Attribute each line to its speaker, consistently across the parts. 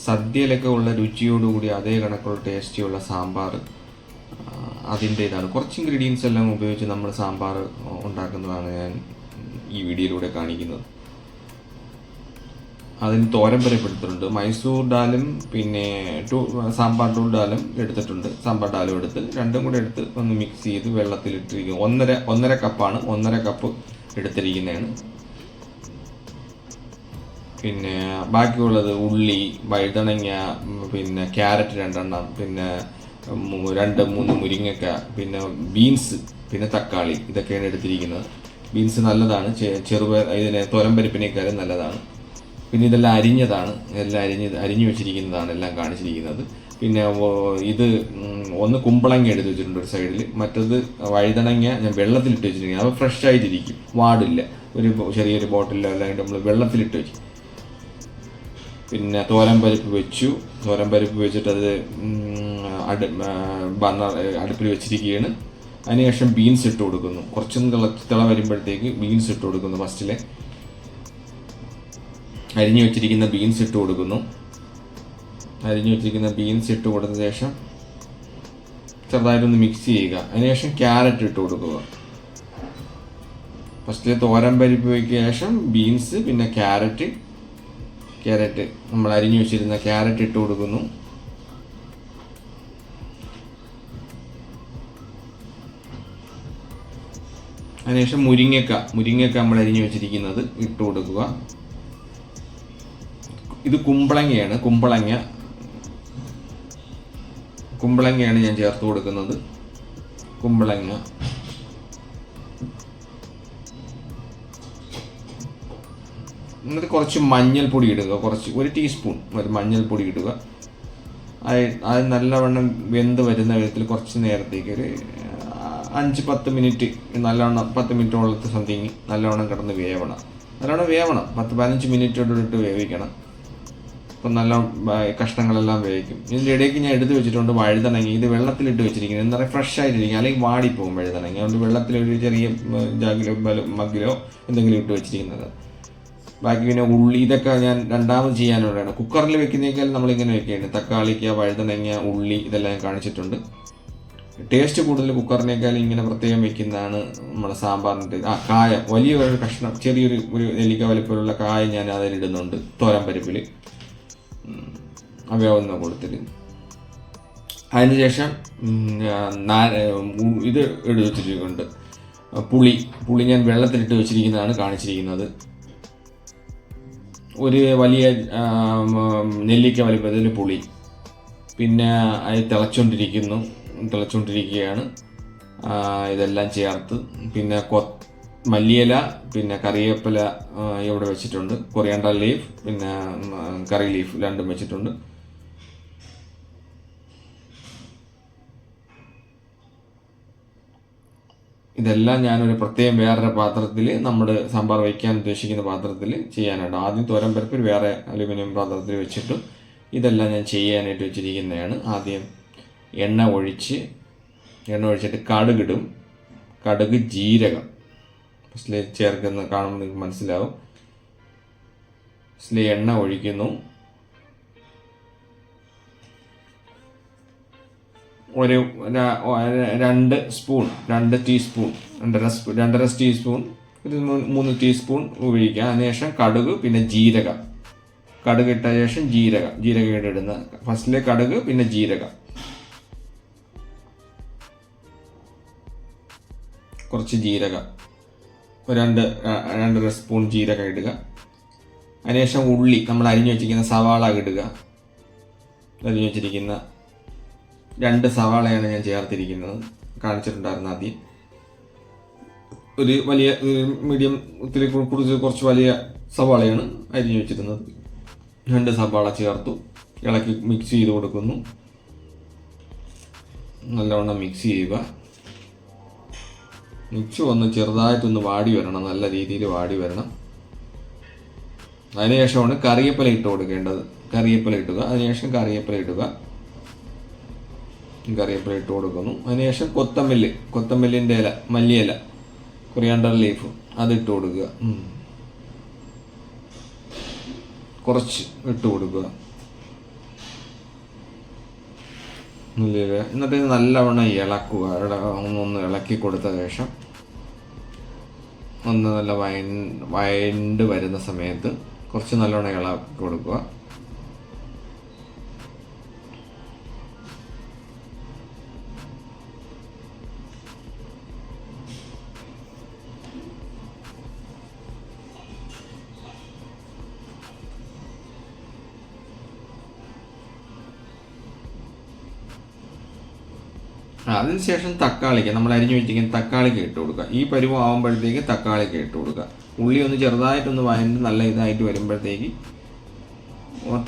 Speaker 1: സദ്യയിലൊക്കെ ഉള്ള രുചിയോടുകൂടി അതേ കണക്കുള്ള ടേസ്റ്റിയുള്ള സാമ്പാർ അതിൻ്റേതാണ്. കുറച്ച് ഇൻഗ്രീഡിയൻസ് എല്ലാം ഉപയോഗിച്ച് നമ്മൾ സാമ്പാർ ഉണ്ടാക്കുന്നതാണ് ഞാൻ ഈ വീഡിയോയിലൂടെ കാണിക്കുന്നത്. അതിന് തോരൻ എടുത്തിട്ടുണ്ട്. മൈസൂർ ഡാലും പിന്നെ സാമ്പാർ ഡാലും എടുത്തിട്ടുണ്ട്. സാമ്പാർ ഡാലും എടുത്ത് രണ്ടും കൂടെ എടുത്ത് ഒന്ന് മിക്സ് ചെയ്ത് വെള്ളത്തിലിട്ടിരിക്കുന്നു. ഒന്നര കപ്പാണ്, 1.5 കപ്പ് എടുത്തിരിക്കുന്നതാണ്. പിന്നെ ബാക്കിയുള്ളത് ഉള്ളി, വഴുതണങ്ങ, പിന്നെ ക്യാരറ്റ് 2 പിന്നെ 2-3 മുരിങ്ങക്ക, പിന്നെ ബീൻസ്, പിന്നെ തക്കാളി, ഇതൊക്കെയാണ് എടുത്തിരിക്കുന്നത്. ബീൻസ് നല്ലതാണ്, ഇതിനെ തോരൻ പരിപ്പിനേക്കാളും നല്ലതാണ്. പിന്നെ ഇതെല്ലാം അരിഞ്ഞതാണ്, എല്ലാം അരിഞ്ഞു വെച്ചിരിക്കുന്നതാണ് എല്ലാം കാണിച്ചിരിക്കുന്നത്. പിന്നെ ഇത് ഒന്ന് കുമ്പളങ്ങ എടുത്ത് വെച്ചിട്ടുണ്ട് ഒരു സൈഡിൽ, മറ്റത് വഴുതണങ്ങ ഞാൻ വെള്ളത്തിലിട്ട് വെച്ചിരിക്കുന്നത്. അപ്പോൾ ഫ്രഷ് ആയിട്ടിരിക്കും, വാടില്ല. ഒരു ചെറിയൊരു ബോട്ടിലോ അല്ലെങ്കിൽ നമ്മൾ വെള്ളത്തിലിട്ട് വെച്ചു. പിന്നെ തോരൻ പരിപ്പ് വെച്ചിട്ട് അത് അടുപ്പിൽ വെച്ചിരിക്കുകയാണ്. അതിനുശേഷം ബീൻസ് ഇട്ട് കൊടുക്കുന്നു. കുറച്ചൊന്ന് തിള വരുമ്പോഴത്തേക്ക് ബീൻസ് ഇട്ട് കൊടുക്കുന്നു. ഫസ്റ്റിലെ അരിഞ്ഞു വെച്ചിരിക്കുന്ന ബീൻസ് ഇട്ട് കൊടുക്കുന്നു. ബീൻസ് ഇട്ട് കൊടുത്ത ശേഷം ചെറുതായിട്ടൊന്ന് മിക്സ് ചെയ്യുക. അതിനുശേഷം ക്യാരറ്റ് ഇട്ട് കൊടുക്കുക. ഫസ്റ്റിലെ തോരൻ പരിപ്പ് വയ്ക്കിയ ശേഷം ബീൻസ്, പിന്നെ ക്യാരറ്റ് നമ്മൾ അരിഞ്ഞു വെച്ചിരുന്ന ക്യാരറ്റ് ഇട്ട് കൊടുക്കുന്നു. അതിനുശേഷം മുരിങ്ങക്ക നമ്മൾ അരിഞ്ഞു വെച്ചിരിക്കുന്നത് ഇട്ട് കൊടുക്കുക. ഇത് കുമ്പളങ്ങയാണ് ഞാൻ ചേർത്ത് കൊടുക്കുന്നത്. കുമ്പളങ്ങ എന്നിട്ട് കുറച്ച് മഞ്ഞൾപ്പൊടി ഇടുക. 1 ടീസ്പൂൺ മഞ്ഞൾപ്പൊടി ഇടുക. അത് നല്ലവണ്ണം വെന്ത് വരുന്ന വിധത്തിൽ കുറച്ച് നേരത്തേക്ക് ഒരു 5-10 മിനിറ്റ് നല്ലവണ്ണം 10 മിനിറ്റോളത്തെ സംതിങ് നല്ലവണ്ണം കിടന്ന് വേവണം. 10-15 മിനിറ്റോട്ട് വേവിക്കണം. അപ്പം നല്ല കഷ്ണങ്ങളെല്ലാം വേവിക്കും. ഇതിൻ്റെ ഇടയ്ക്ക് ഞാൻ എടുത്ത് വെച്ചിട്ടുണ്ട് വഴുതണങ്ങ. ഇത് വെള്ളത്തിലിട്ട് വെച്ചിരിക്കുന്നത് എന്താ പറയുക, ഫ്രഷ് ആയിട്ടിരിക്കും, അല്ലെങ്കിൽ വാടിപ്പോകും വഴുതണങ്ങ. അതുകൊണ്ട് വെള്ളത്തിലൊരു ചെറിയ ജാഗിലോ മഗ്ഗിലോ എന്തെങ്കിലും ഇട്ട് വെച്ചിരിക്കുന്നത്. ബാക്കി പിന്നെ ഉള്ളി, ഇതൊക്കെ ഞാൻ രണ്ടാമത് ചെയ്യാനുള്ളതാണ്. കുക്കറിൽ വെക്കുന്നേക്കാൾ നമ്മളിങ്ങനെ വെക്കുകയാണ്. തക്കാളിക്ക, വഴുതണങ്ങ, ഉള്ളി, ഇതെല്ലാം ഞാൻ കാണിച്ചിട്ടുണ്ട്. ടേസ്റ്റ് കൂടുതൽ കുക്കറിനേക്കാൾ ഇങ്ങനെ പ്രത്യേകം വെക്കുന്നതാണ് നമ്മുടെ സാമ്പാറിൻ്റെ. കായ, വലിയൊരു കഷ്ണം, ചെറിയൊരു നെല്ലിക്ക വലിപ്പമുള്ള കായ ഞാൻ അതിലിടുന്നുണ്ട് തോരൻ പരിപ്പിൽ അവയാവുന്ന കൊടുത്തിട്ട്. അതിനുശേഷം ഇത് എടുത്ത് വെച്ചിട്ടുണ്ട്. പുളി ഞാൻ വെള്ളത്തിലിട്ട് വെച്ചിരിക്കുന്നതാണ് കാണിച്ചിരിക്കുന്നത്. ഒരു വലിയ നെല്ലിക്ക വലിപ്പത്തിൽ പുളി. പിന്നെ അത് തിളച്ചുകൊണ്ടിരിക്കുകയാണ്. ഇതെല്ലാം ചേർത്ത് പിന്നെ മല്ലിയില, പിന്നെ കറിവേപ്പില ഇവിടെ വെച്ചിട്ടുണ്ട്. കൊറിയാണ്ടർ ലീഫ്, പിന്നെ കറി ലീഫ് രണ്ടും വെച്ചിട്ടുണ്ട്. ഇതെല്ലാം ഞാനൊരു പ്രത്യേകം വേറൊരു പാത്രത്തിൽ, നമ്മുടെ സാമ്പാർ വയ്ക്കാൻ ഉദ്ദേശിക്കുന്ന പാത്രത്തിൽ ചെയ്യാനുണ്ട്. ആദ്യം തോരൻ പരിപ്പിൽ വേറെ അലുമിനിയം പാത്രത്തിൽ വെച്ചിട്ട് ഇതെല്ലാം ഞാൻ ചെയ്യാനായിട്ട് വെച്ചിരിക്കുന്നതാണ്. ആദ്യം എണ്ണ ഒഴിച്ചിട്ട് കടുകിടും. കടുക്, ജീരകം ഫസ്റ്റിൽ ചേർക്കുന്ന കാണുമ്പോൾ നിങ്ങൾക്ക് മനസ്സിലാവും. ഫസ്റ്റിൽ എണ്ണ ഒഴിക്കുന്നു. ഒരു 2 ടീസ്പൂൺ, 2.5 ടീസ്പൂൺ, ഒരു 3 ടീസ്പൂൺ ഒഴിക്കുക. അതിനുശേഷം കടുക്, പിന്നെ ജീരകം. കടുക് ഇട്ട ശേഷം ജീരകം ഇടുന്ന. ഫസ്റ്റിലെ കടുക്, പിന്നെ ജീരകം, കുറച്ച് ജീരകം, 2 സ്പൂൺ ജീരകം ഇടുക. അതിനുശേഷം ഉള്ളി, നമ്മൾ അരിഞ്ഞു വെച്ചിരിക്കുന്ന സവാള ഇടുക. അരിഞ്ഞു വെച്ചിരിക്കുന്ന 2 സവാളയാണ് ഞാൻ ചേർത്തിരിക്കുന്നത്, കാണിച്ചിട്ടുണ്ടായിരുന്നു ആദ്യം. ഒരു വലിയ മീഡിയം കുറച്ച് വലിയ സവാളയാണ് അരിഞ്ഞു വെച്ചിരുന്നത്. 2 സവാള ചേർത്തു, ഇളക്കി മിക്സ് ചെയ്ത് കൊടുക്കുന്നു. നല്ലവണ്ണം മിക്സ് ചെയ്യുക. മിക്സ് ഒന്ന് ചെറുതായിട്ടൊന്ന് വാടി വരണം, നല്ല രീതിയിൽ വാടി വരണം. അതിനുശേഷമാണ് കറിവേപ്പില ഇട്ട് കൊടുക്കേണ്ടത്. കറിവേപ്പില ഇട്ടുക. അതിനുശേഷം കറിവേപ്പില ഇട്ട് കൊടുക്കുന്നു. അതിനുശേഷം കൊത്തമല്ലിൻ്റെ ഇല, മല്ലിയില, കൊറിയാണ്ടർ ലീഫ് അതിട്ട് കൊടുക്കുക. കുറച്ച് ഇട്ട് കൊടുക്കുക. എന്നിട്ട് ഇത് നല്ലവണ്ണം ഇളക്കുക. ഒന്ന് ഇളക്കി കൊടുത്ത ശേഷം ഒന്ന് നല്ല വഴണ്ട് വരുന്ന സമയത്ത് കുറച്ച് നല്ലോണം ഇളക്കി കൊടുക്കുക. അതിനുശേഷം തക്കാളിക്ക് നമ്മൾ അരിഞ്ഞു വെച്ചിരിക്കുന്ന തക്കാളിക്ക് ഇട്ട് കൊടുക്കുക. ഈ പരുവം ആകുമ്പോഴത്തേക്ക് തക്കാളിക്ക് ഇട്ട് കൊടുക്കുക. ഉള്ളി ഒന്ന് ചെറുതായിട്ടൊന്ന് വഴണ്ട് നല്ല ഇതായിട്ട് വരുമ്പോഴത്തേക്ക്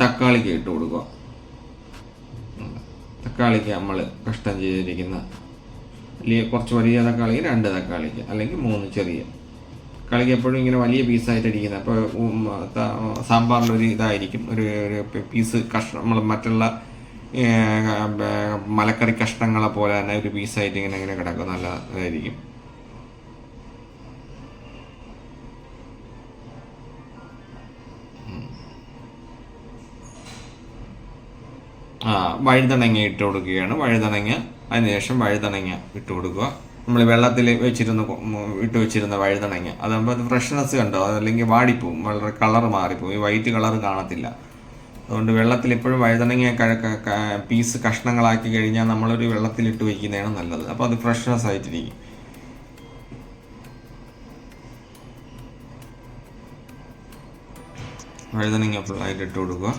Speaker 1: തക്കാളിക്ക് ഇട്ട് കൊടുക്കുക. തക്കാളിക്ക് നമ്മൾ കഷ്ടം ചെയ്തിരിക്കുന്ന കുറച്ച് വലിയ തക്കാളിക്ക് 2 തക്കാളിക്ക് അല്ലെങ്കിൽ 3 ചെറിയ തക്കാളിക്ക് എപ്പോഴും ഇങ്ങനെ വലിയ പീസായിട്ട് ഇരിക്കുന്നത്. അപ്പോൾ സാമ്പാറിലൊരു ഇതായിരിക്കും, ഒരു പീസ് കഷ്ണം നമ്മൾ മറ്റുള്ള മലക്കറി കഷ്ണങ്ങളെ പോലെ തന്നെ ഒരു പീസായിട്ട് ഇങ്ങനെ കിടക്കും. നല്ല ഇതായിരിക്കും. വഴുതണങ്ങ ഇട്ട് കൊടുക്കുകയാണ്. അതിനുശേഷം വഴുതണങ്ങ ഇട്ട് കൊടുക്കുക. നമ്മൾ വെള്ളത്തിൽ ഇട്ട് വെച്ചിരുന്ന വഴുതണങ്ങ അതാകുമ്പോൾ അത് ഫ്രഷ്നെസ് കണ്ടോ, അതല്ലെങ്കിൽ വാടിപ്പോവും, വളരെ കളർ മാറിപ്പോവും, ഈ വൈറ്റ് കളർ കാണത്തില്ല. അതുകൊണ്ട് വെള്ളത്തിൽ എപ്പോഴും വഴുതണങ്ങ പീസ് കഷ്ണങ്ങളാക്കി കഴിഞ്ഞാൽ നമ്മളൊരു വെള്ളത്തിലിട്ട് വയ്ക്കുന്നതാണ് നല്ലത്. അപ്പോൾ അത് ഫ്രഷ്നെസ് ആയിട്ടിരിക്കും. വഴുതണങ്ങ ഫുള്ളായിട്ട് ഇട്ട് കൊടുക്കുക.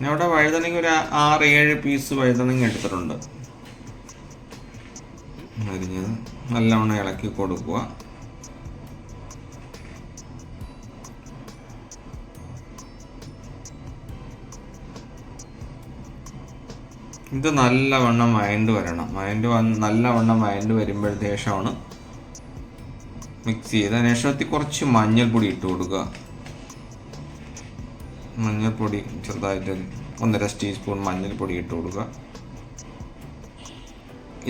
Speaker 1: അവിടെ വഴുതണങ്ങ ഒരു 6-7 പീസ് വഴുതണങ്ങ എടുത്തിട്ടുണ്ട്. അരിഞ്ഞത് നല്ലവണ്ണം ഇളക്കി കൊടുക്കുക. ഇത് നല്ലവണ്ണം വഴണ്ട് വരണം. നല്ലവണ്ണം വഴണ്ട് വരുമ്പോഴത്തേക്കാണ് മിക്സ് ചെയ്ത് അതിനുശേഷം കുറച്ച് മഞ്ഞൾപ്പൊടി ഇട്ട് കൊടുക്കുക. മഞ്ഞൾപ്പൊടി ചെറുതായിട്ട് 1.5 ടീസ്പൂൺ മഞ്ഞൾപ്പൊടി ഇട്ട് കൊടുക്കുക.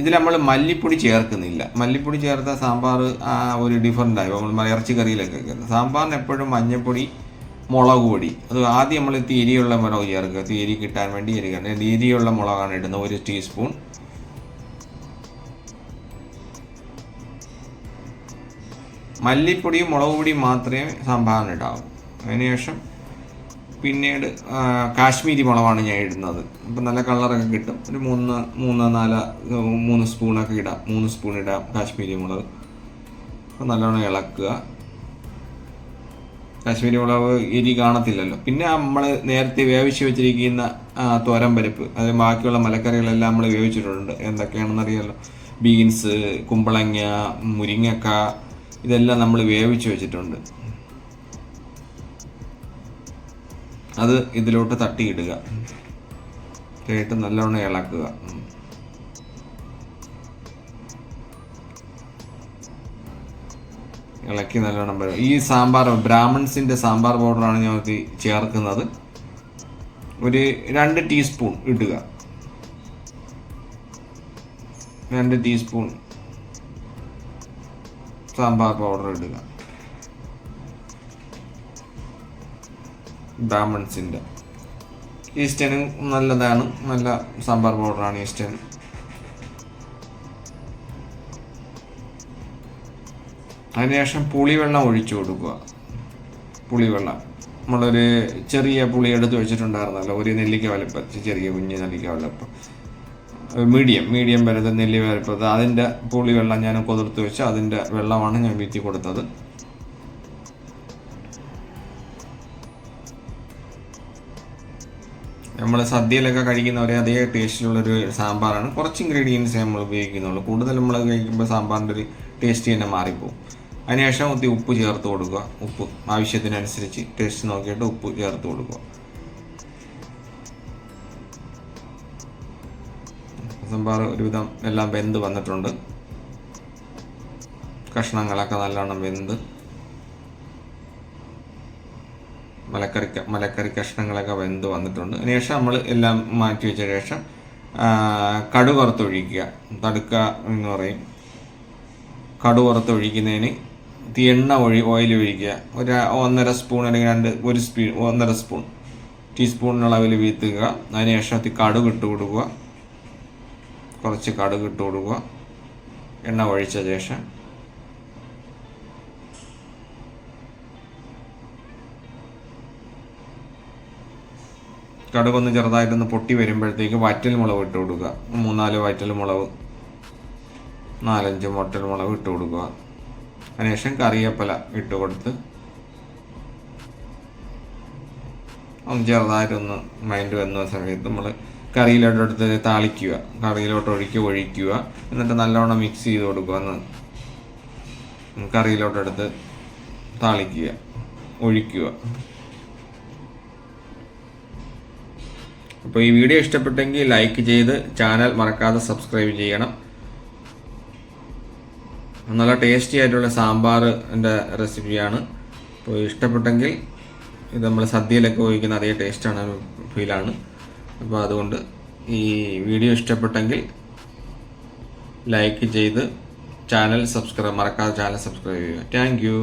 Speaker 1: ഇതിൽ നമ്മൾ മല്ലിപ്പൊടി ചേർക്കുന്നില്ല. മല്ലിപ്പൊടി ചേർത്ത സാമ്പാർ ഒരു ഡിഫറൻ്റ് ആയി. നമ്മൾ ഇറച്ചി കറിയിലൊക്കെ വെക്കുന്നത് സാമ്പാറിന് എപ്പോഴും മഞ്ഞൾപ്പൊടി, മുളക് പൊടി, അത് ആദ്യം നമ്മൾ തീരിയുള്ള മുളക് ചേർക്കുക. തീരി കിട്ടാൻ വേണ്ടി തീരിയുള്ള മുളകാണ് ഇടുന്നത്, 1 ടീസ്പൂൺ. മല്ലിപ്പൊടിയും മുളക് പൊടിയും മാത്രമേ സാമ്പാറിന് ഇടാവൂ. അതിനുശേഷം പിന്നീട് കാശ്മീരി മുളകാണ് ഞാൻ ഇടുന്നത്. അപ്പം നല്ല കളറൊക്കെ കിട്ടും. ഒരു 3 സ്പൂണൊക്കെ ഇടാം. 3 സ്പൂൺ ഇടാം കാശ്മീരി മുളക്. അപ്പം നല്ലോണം ഇളക്കുക. കാശ്മീരി മുളക് എരി കാണത്തില്ലല്ലോ. പിന്നെ നമ്മൾ നേരത്തെ വേവിച്ച് വെച്ചിരിക്കുന്ന തോരൻ പരിപ്പ്, അത് ബാക്കിയുള്ള മലക്കറികളെല്ലാം നമ്മൾ വേവിച്ചിട്ടുണ്ട്. എന്തൊക്കെയാണെന്നറിയാമല്ലോ. ബീൻസ്, കുമ്പളങ്ങ, മുരിങ്ങക്ക, ഇതെല്ലാം നമ്മൾ വേവിച്ച് വെച്ചിട്ടുണ്ട്. അത് ഇതിലോട്ട് തട്ടിയിടുക. ഇട്ട് നല്ലവണ്ണം ഇളക്കുക. ഇളക്കി നല്ലോണം വരും. ഈ സാമ്പാർ ബ്രാഹ്മൺസിൻ്റെ സാമ്പാർ പൗഡറാണ് ഞാൻ ചേർക്കുന്നത്. ഒരു 2 ടീസ്പൂൺ ഇടുക. 2 ടീസ്പൂൺ സാമ്പാർ പൗഡർ ഇടുക. ബ്രാഹ്മൺസിൻ്റെ ഈസ്റ്റേൺ നല്ലതാണ്, നല്ല സാമ്പാർ പൗഡറാണ് ഈസ്റ്റേൺ. അതിനുശേഷം പുളിവെള്ളം ഒഴിച്ചു കൊടുക്കുക. പുളിവെള്ളം നമ്മളൊരു ചെറിയ പുളി എടുത്ത് വെച്ചിട്ടുണ്ടായിരുന്നല്ലോ, 1 നെല്ലിക്ക വലുപ്പത്തിൽ, ചെറിയ കുഞ്ഞ് നെല്ലിക്ക വലുപ്പം, മീഡിയം വരുന്ന നെല്ലിക്ക വലുപ്പത്തിൽ, അതിൻ്റെ പുളിവെള്ളം ഞാൻ കുതിർത്ത് വെച്ച് അതിൻ്റെ വെള്ളമാണ് ഞാൻ വീഴ്ത്തി കൊടുത്തത്. നമ്മൾ സദ്യയിലൊക്കെ കഴിക്കുന്ന അതേ ടേസ്റ്റിലുള്ളൊരു സാമ്പാറാണ്. കുറച്ച് ഇൻഗ്രീഡിയൻസ് നമ്മൾ ഉപയോഗിക്കുന്നുള്ളൂ. കൂടുതൽ നമ്മൾ കഴിക്കുമ്പോൾ സാമ്പാറിൻ്റെ ഒരു ടേസ്റ്റ് തന്നെ മാറിപ്പോവും. അതിനുശേഷം ഉപ്പ് ചേർത്ത് കൊടുക്കുക. ഉപ്പ് ആവശ്യത്തിനനുസരിച്ച് ടേസ്റ്റ് നോക്കിയിട്ട് ഉപ്പ് ചേർത്ത് കൊടുക്കുക. സാമ്പാർ ഒരുവിധം എല്ലാം വെന്ത് വന്നിട്ടുണ്ട്. കഷ്ണങ്ങളൊക്കെ നല്ലോണം വെന്ത് മലക്കറി കഷ്ണങ്ങളൊക്കെ വെന്ത് വന്നിട്ടുണ്ട്. അതിനുശേഷം നമ്മൾ എല്ലാം മാറ്റി വെച്ച ശേഷം കടുക് വറുത്തൊഴിക്കുക. തടുക്ക എന്ന് പറയും. കടുക് വറുത്തൊഴിക്കുന്നതിന് ഓയിൽ ഒഴിക്കുക. ഒരു 1.5 സ്പൂൺ അല്ലെങ്കിൽ 1 സ്പൂൺ 1.5 സ്പൂൺ ടീസ്പൂണിനളവിൽ വീത്തുക. അതിനുശേഷം കടുക് ഇട്ട് കൊടുക്കുക. കുറച്ച് കടുക് ഇട്ട് കൊടുക്കുക. എണ്ണ ഒഴിച്ച ശേഷം കടുകൊന്ന് ചെറുതായിട്ടൊന്ന് പൊട്ടി വരുമ്പോഴത്തേക്ക് വറ്റൽ മുളക് ഇട്ട് കൊടുക്കുക. 3-4 വറ്റൽ മുളക്, 4-5 വറ്റൽ മുളക് ഇട്ട് കൊടുക്കുക. അതിനുശേഷം കറിവേപ്പില ഇട്ട് കൊടുത്ത് ഒന്ന് ചെറുതായിട്ടൊന്ന് മൈൻഡ് വന്ന സമയത്ത് നമ്മൾ കറിയിലോട്ടെടുത്ത് താളിക്കുക. കറിയിലോട്ട് ഒഴിക്കുക. എന്നിട്ട് നല്ലോണം മിക്സ് ചെയ്ത് കൊടുക്കുക. കറിയിലോട്ടെടുത്ത് താളിക്കുക, ഒഴിക്കുക. അപ്പോൾ ഈ വീഡിയോ ഇഷ്ടപ്പെട്ടെങ്കിൽ ലൈക്ക് ചെയ്ത് ചാനൽ മറക്കാതെ സബ്സ്ക്രൈബ് ചെയ്യണം. നല്ല ടേസ്റ്റി ആയിട്ടുള്ള സാമ്പാറിൻ്റെ റെസിപ്പിയാണ്. അപ്പോൾ ഇഷ്ടപ്പെട്ടെങ്കിൽ ഇത് നമ്മൾ സദ്യയിലൊക്കെ ഉപയോഗിക്കുന്ന അതേ ടേസ്റ്റാണ്, ഫീലാണ്. അപ്പോൾ അതുകൊണ്ട് ഈ വീഡിയോ ഇഷ്ടപ്പെട്ടെങ്കിൽ ലൈക്ക് ചെയ്ത് മറക്കാതെ ചാനൽ സബ്സ്ക്രൈബ് ചെയ്യുക. Thank you.